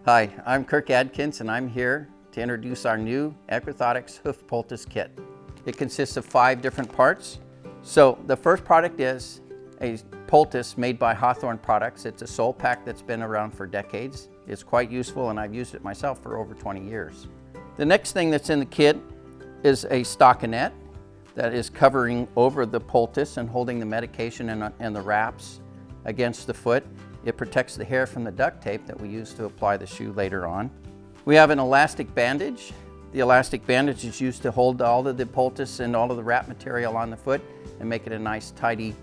Hi, I'm Kirk Adkins and I'm here to introduce our new Equithotics Hoof Poultice Kit. It consists of 5 different parts. So the first product is a poultice made by Hawthorne Products. It's a sole pack that's been around for decades. It's quite useful and I've used it myself for over 20 years. The next thing that's in the kit is a stockinette that is covering over the poultice and holding the medication and the wraps against the foot. It protects the hair from the duct tape that we use to apply the shoe later on. We have an elastic bandage. The elastic bandage is used to hold all of the poultice and all of the wrap material on the foot and make it a nice tidy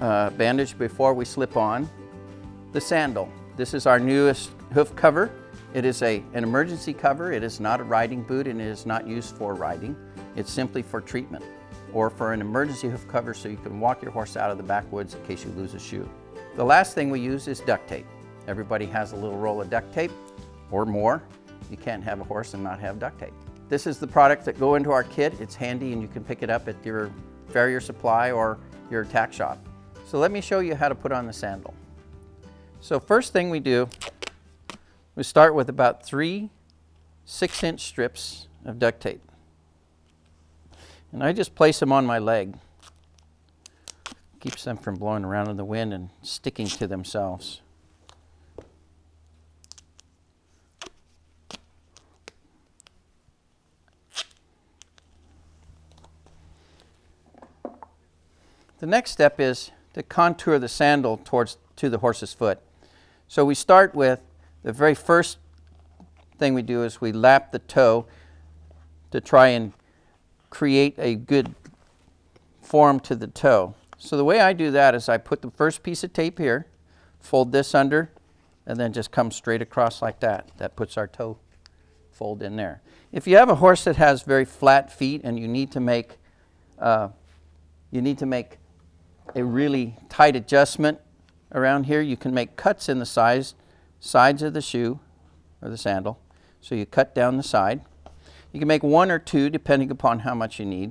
bandage before we slip on the sandal. This is our newest hoof cover. It is an emergency cover. It is not a riding boot and it is not used for riding. It's simply for treatment or for an emergency hoof cover so you can walk your horse out of the backwoods in case you lose a shoe. The last thing we use is duct tape. Everybody has a little roll of duct tape or more. You can't have a horse and not have duct tape. This is the product that go into our kit. It's handy and you can pick it up at your farrier supply or your tack shop. So let me show you how to put on the sandal. So first thing we do, we start with about 3 6-inch strips of duct tape. And I just place them on my leg. Keeps them from blowing around in the wind and sticking to themselves. The next step is to contour the sandal to the horse's foot. So we start with the very first thing we do is we lap the toe to try and create a good form to the toe. So the way I do that is I put the first piece of tape here, fold this under, and then just come straight across like that. That puts our toe fold in there. If you have a horse that has very flat feet and you need to make a really tight adjustment around here, you can make cuts in the sides of the shoe or the sandal. So you cut down the side. You can make 1 or 2 depending upon how much you need.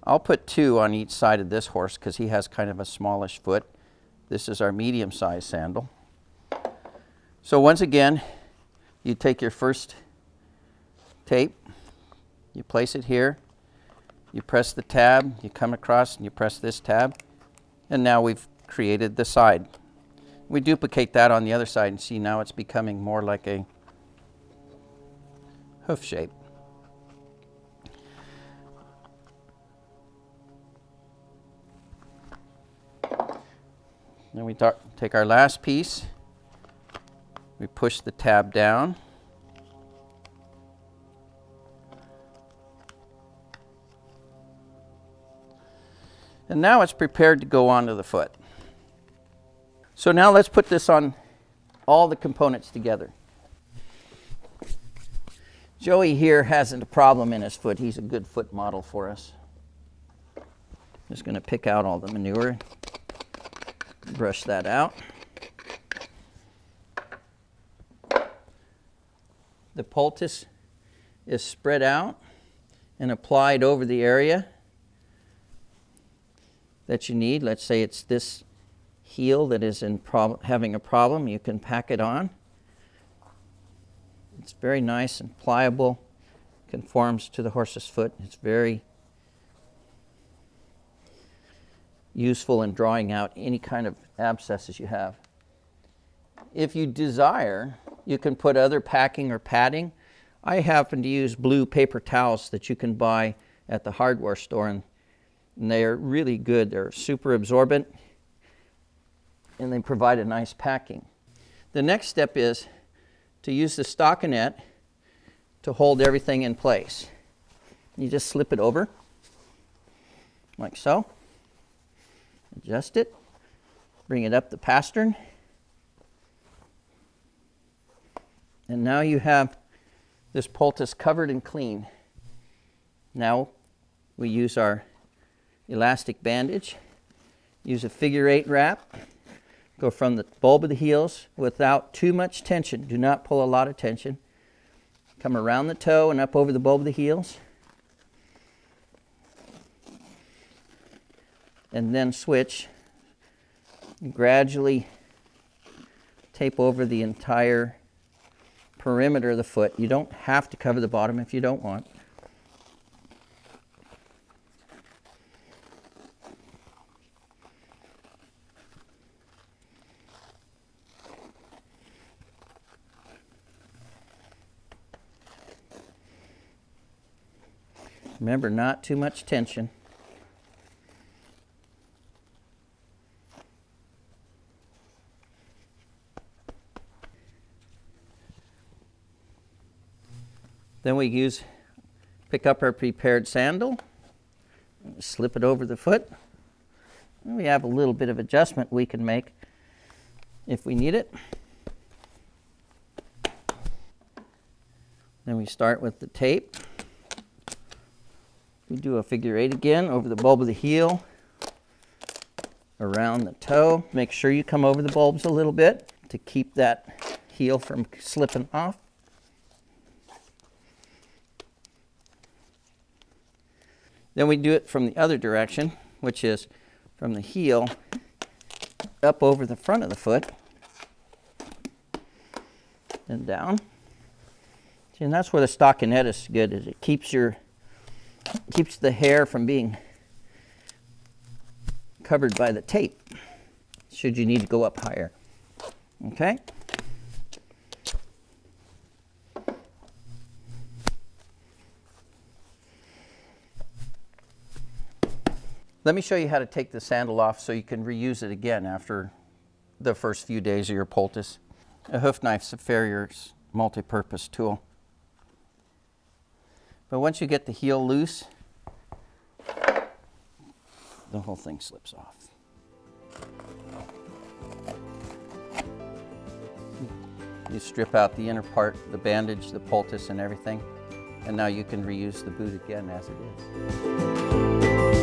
I'll put 2 on each side of this horse because he has kind of a smallish foot. This is our medium-sized sandal. So once again, you take your first tape, you place it here, you press the tab, you come across and you press this tab, and now we've created the side. We duplicate that on the other side and see now it's becoming more like a hoof shape. Then we take our last piece, we push the tab down, and now it's prepared to go onto the foot. So now let's put this on all the components together. Joey here hasn't a problem in his foot. He's a good foot model for us. Just going to pick out all the manure. Brush that out. The poultice is spread out and applied over the area that you need. Let's say it's this heel that is having a problem. You can pack it on. It's very nice and pliable, conforms to the horse's foot. It's very useful in drawing out any kind of abscesses you have. If you desire, you can put other packing or padding. I happen to use blue paper towels that you can buy at the hardware store, and they're really good. They're super absorbent and they provide a nice packing. The next step is to use the stockinette to hold everything in place. You just slip it over like so. Adjust it, bring it up the pastern, and now you have this poultice covered and clean. Now we use our elastic bandage, use a figure-8 wrap, go from the bulb of the heels without too much tension. Do not pull a lot of tension. Come around the toe and up over the bulb of the heels. And then switch. Gradually tape over the entire perimeter of the foot. You don't have to cover the bottom if you don't want. Remember, not too much tension. Then we pick up our prepared sandal, slip it over the foot. And we have a little bit of adjustment we can make if we need it. Then we start with the tape. We do a figure 8 again over the bulb of the heel, around the toe. Make sure you come over the bulbs a little bit to keep that heel from slipping off. Then we do it from the other direction, which is from the heel up over the front of the foot and down. See, and that's where the stockinette is good, is it keeps the hair from being covered by the tape, should you need to go up higher. Okay? Let me show you how to take the sandal off so you can reuse it again after the first few days of your poultice. A hoof knife's a farrier's multi-purpose tool. But once you get the heel loose, the whole thing slips off. You strip out the inner part, the bandage, the poultice and everything, and now you can reuse the boot again as it is.